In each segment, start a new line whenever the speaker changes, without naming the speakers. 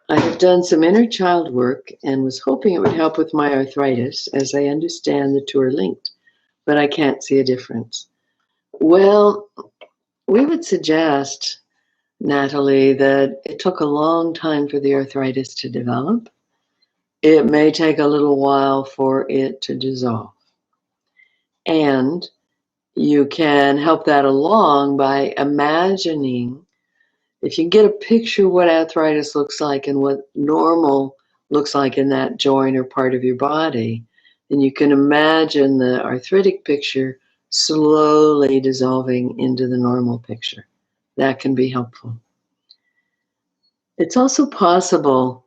I have done some inner child work and was hoping it would help with my arthritis, as I understand the two are linked, but I can't see a difference. Well, we would suggest, Natalie, that it took a long time for the arthritis to develop. It may take a little while for it to dissolve. And you can help that along by imagining, if you get a picture of what arthritis looks like and what normal looks like in that joint or part of your body, then you can imagine the arthritic picture slowly dissolving into the normal picture. That can be helpful. It's also possible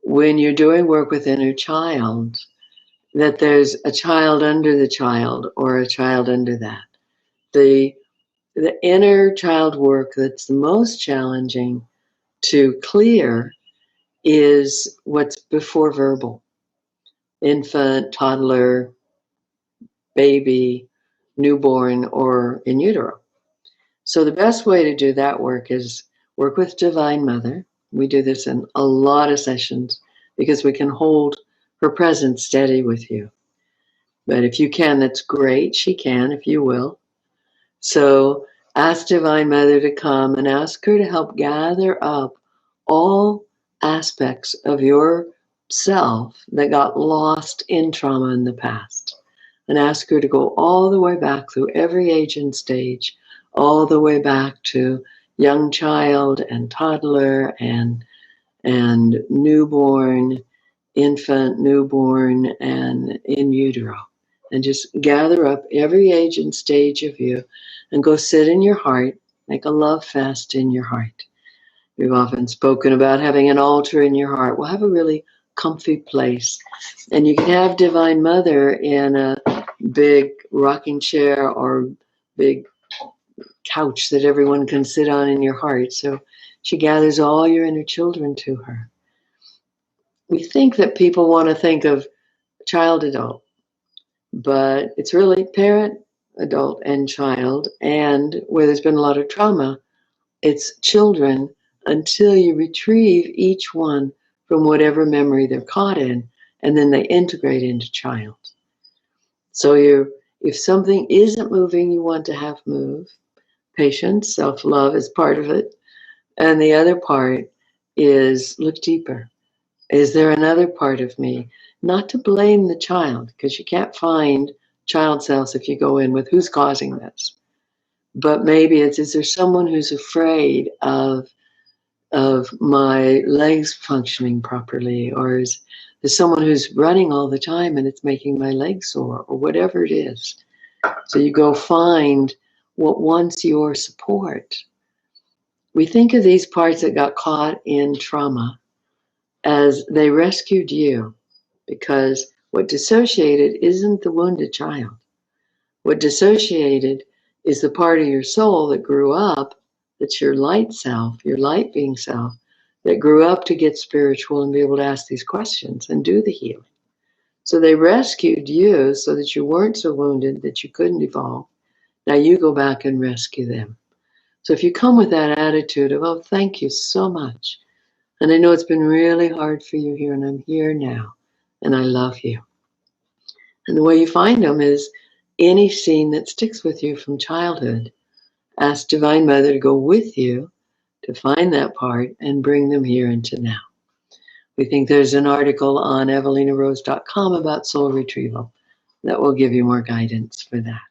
when you're doing work with inner child that there's a child under the child or a child under that. The inner child work that's the most challenging to clear is what's before verbal. Infant, toddler, baby, newborn, or in utero. So the best way to do that work is work with Divine Mother. We do this in a lot of sessions because we can hold her presence steady with you. But if you can, that's great. She can, if you will. So ask Divine Mother to come and ask her to help gather up all aspects of your self that got lost in trauma in the past. And ask her to go all the way back through every age and stage, all the way back to young child and toddler and newborn, infant, newborn, and in utero. And just gather up every age and stage of you and go sit in your heart, make a love fest in your heart. We've often spoken about having an altar in your heart. Well, have a really comfy place. And you can have Divine Mother in a big rocking chair or big couch that everyone can sit on in your heart. So she gathers all your inner children to her. We think that people want to think of child adult, but it's really parent, adult, and child. And where there's been a lot of trauma, it's children until you retrieve each one from whatever memory they're caught in, and then they integrate into child. So if something isn't moving, you want to have move. Patience, self-love is part of it. And the other part is look deeper. Is there another part of me? Not to blame the child, because you can't find child selves if you go in with who's causing this. But maybe is there someone who's afraid of my legs functioning properly? Or is there someone who's running all the time and it's making my legs sore, or whatever it is? So you go find what wants your support. We think of these parts that got caught in trauma as they rescued you, because what dissociated isn't the wounded child. What dissociated is the part of your soul that grew up, that's your light self, your light being self, that grew up to get spiritual and be able to ask these questions and do the healing. So they rescued you so that you weren't so wounded that you couldn't evolve. Now you go back and rescue them. So if you come with that attitude of, oh, thank you so much. And I know it's been really hard for you here, and I'm here now, and I love you. And the way you find them is any scene that sticks with you from childhood. Ask Divine Mother to go with you to find that part and bring them here into now. We think there's an article on evalenarose.com about soul retrieval that will give you more guidance for that.